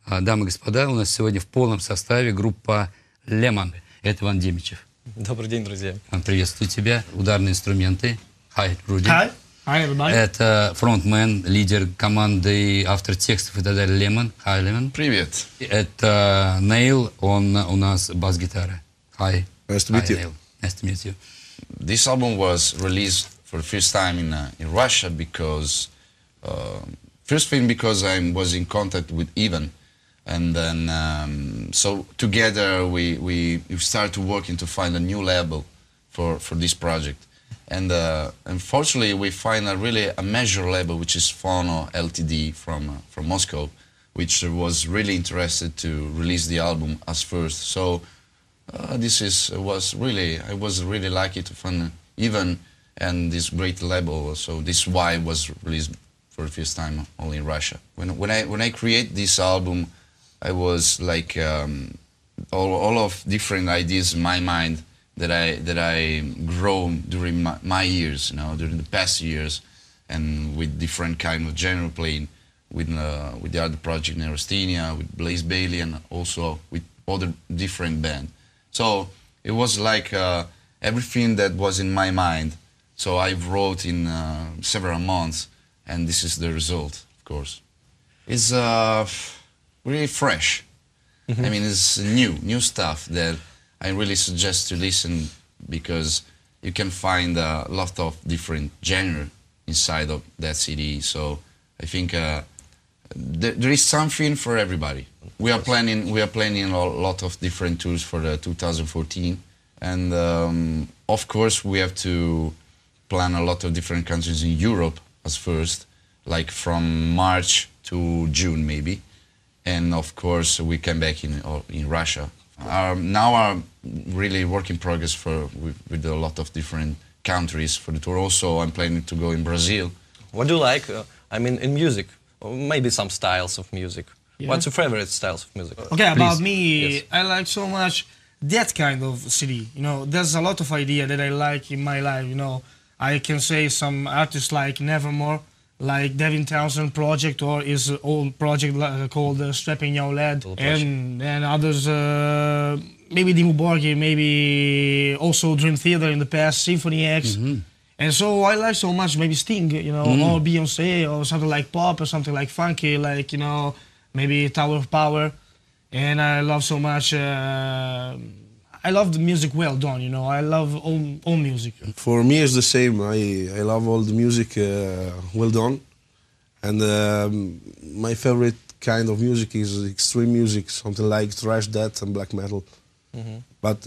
Дамы и господа, у нас сегодня в полном составе группа Lehmann. Это Иван Демичев. Добрый день, друзья. Приветствую тебя. Ударные инструменты. Hi, Rudy. Hi. Hi, everybody. Это фронтмен, лидер команды, автор текстов и так далее, Lehmann. Hi, Lehmann. Привет. Это Neil, он у нас бас-гитара. Hi. Nice to meet you. Neil. Nice to meet you. This album was released for the first time in Russia because, first thing because I was in contact with Ivan, and then so together we started to working to find a new label for this project, and unfortunately we find a major label which is Phono Ltd from Moscow, which was really interested to release the album as first. So I was really lucky to find Ivan and this great label. So this is why it was released for the first time only in Russia. When I create this album, I was like all of different ideas in my mind that I grown during my years, during the past years, and with different kind of genre playing with the other project Neurasthenia, with Blaze Bailey, and also with other different band. So it was like everything that was in my mind. So I wrote in several months, and this is the result, of course. It's really fresh. Mm-hmm. I mean, it's new stuff that I really suggest to listen, because you can find a lot of different genre inside of that CD. So I think there is something for everybody. We are planning a lot of different tours for 2014, and of course we have to plan a lot of different countries in Europe as first, like from March to June maybe, and of course we came back in Russia. Now our really work in progress with a lot of different countries for the tour. Also, I'm planning to go in Brazil. What do you like? I mean, in music, or maybe some styles of music. Yeah. What's your favorite styles of music? Okay, Please. about me, Yes. I like so much that kind of CD. There's a lot of idea that I like in my life. I can say some artists like Nevermore, like Devin Townsend project, or his own project called Strapping Young Lad, and others, maybe Dimmu Borgir, maybe also Dream Theater in the past, Symphony X. Mm-hmm. And so I like so much maybe Sting, or Beyonce, or something like pop, or something like funky, like, maybe Tower of Power. And I love so much, I love the music well done, I love all music. For me, it's the same. I love all the music well done, and my favorite kind of music is extreme music, something like thrash, death, and black metal. Mm-hmm. But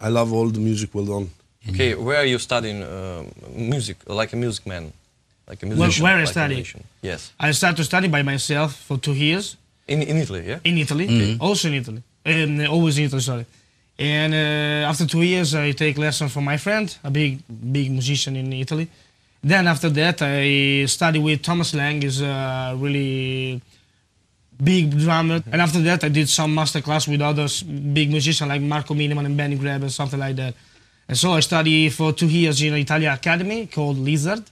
I love all the music well done. Okay, where are you studying music, like a music man, like a musician? Where I like a study? musician? Yes. I started to study by myself for 2 years. In Italy, yeah? In Italy, also in Italy, always in Italy, sorry. And after 2 years, I take lessons from my friend, a big musician in Italy. Then after that, I study with Thomas Lang, is a really big drummer. And after that, I did some master class with others, big musicians like Marco Miniman and Benny Greb and something like that. And so I study for 2 years in an Italian academy called Lizard.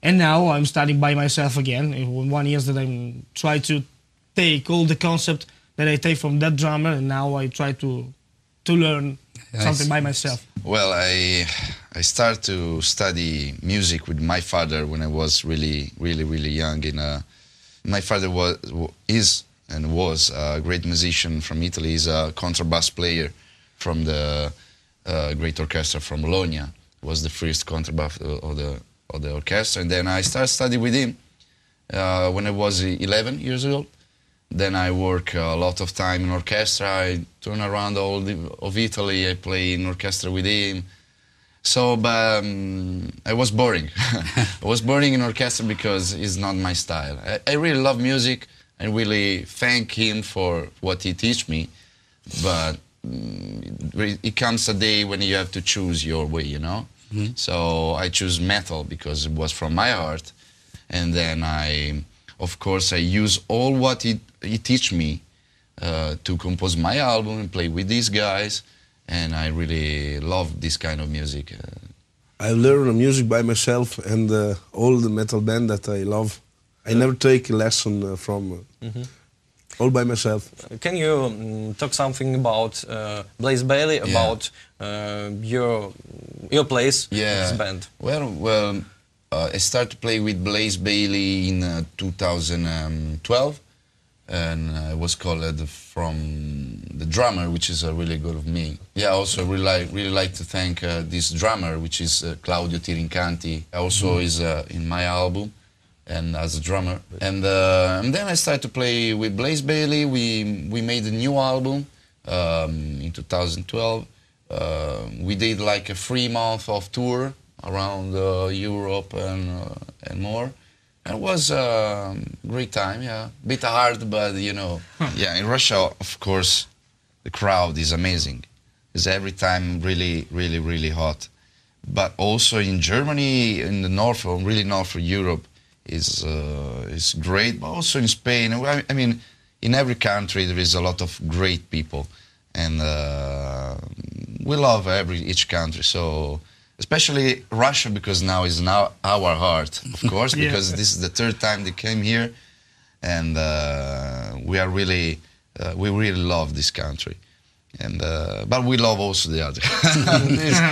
And now I'm studying by myself again. In 1 year that I'm trying to take all the concept that I take from that drummer, and now I try to learn something by myself. Well, I started to study music with my father when I was really young. My father is a great musician from Italy. He's a contrabass player from the great orchestra from Bologna. Was the first contrabass of the orchestra, and then I started studying with him when I was 11 years old. Then I work a lot of time in orchestra. I turn around all of Italy. I play in orchestra with him. So, but I was boring. I was boring in orchestra because it's not my style. I really love music. I really thank him for what he teach me. But it comes a day when you have to choose your way, Mm-hmm. So I choose metal because it was from my heart. And then of course, I use all what he teach me to compose my album and play with these guys, and I really love this kind of music. I learn music by myself, and all the metal band that I love. I never take a lesson from. all by myself. Can you talk something about Blaze Bailey, about your place, this band? Well, I started to play with Blaze Bailey in 2012, and I was called from the drummer, which is really good of me. Yeah, also really like to thank this drummer, which is Claudio Tirincanti. Also is in my album and as a drummer. And then I started to play with Blaze Bailey. We made a new album in 2012. We did like a 3-month of tour around Europe and more. And it was a great time, yeah. Bit hard, but you know. Yeah, in Russia, of course, the crowd is amazing. It's every time really hot. But also in Germany, in the north, or really north of Europe, is great. But also in Spain, I mean, in every country there is a lot of great people, and we love each country. So. Especially Russia, because now is our heart, of course, because this is the 3rd time they came here, and we really love this country, and but we love also the other.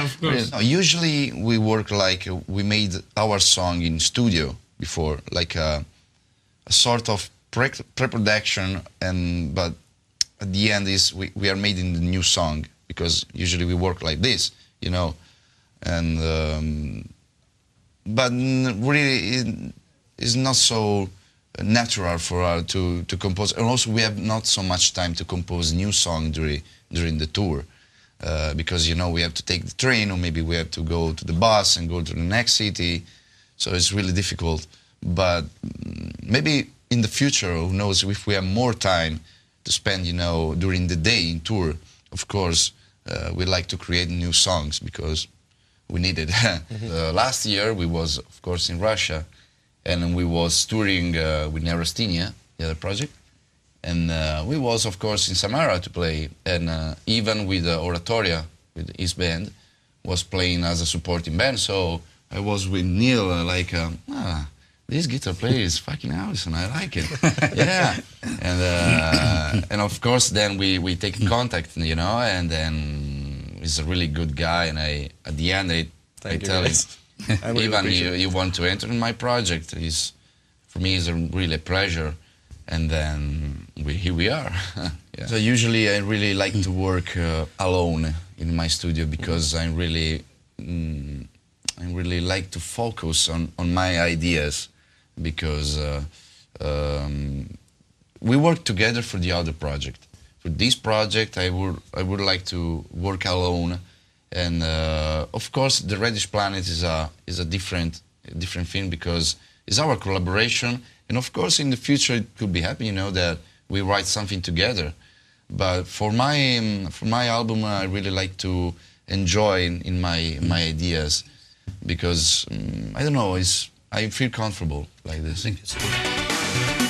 Of course. Usually we work like we made our song in studio before, like a sort of pre-production, but at the end is we are making the new song, because usually we work like this, you know. And but really it's not so natural for us to compose, and also we have not so much time to compose new song during the tour, because you know we have to take the train, or maybe we have to go to the bus and go to the next city, so it's really difficult. But maybe in the future, who knows, if we have more time to spend, you know, during the day in tour, of course we like to create new songs, because we need it. Last year we was, of course, in Russia, and we was touring with Neurasthenia, the other project, and we was, of course, in Samara to play, and even with Oratoria, with his band, was playing as a supporting band. So I was with Neil, like, this guitar player is fucking awesome, I like it. Yeah, and of course then we take contact, you know, and then he's a really good guy, and at the end I tell him, Ivan, you want to enter in my project? For me, it's really a pleasure, and then here we are. Yeah. So usually I really like to work alone in my studio, because I really like to focus on my ideas, because we work together for the other project. For this project, I would like to work alone, and of course, the Reddish Planet is a different thing, because it's our collaboration, and of course, in the future, it could be happy, you know, that we write something together. But for my album, I really like to enjoy in my ideas, because I don't know, I feel comfortable like this. I think it's good.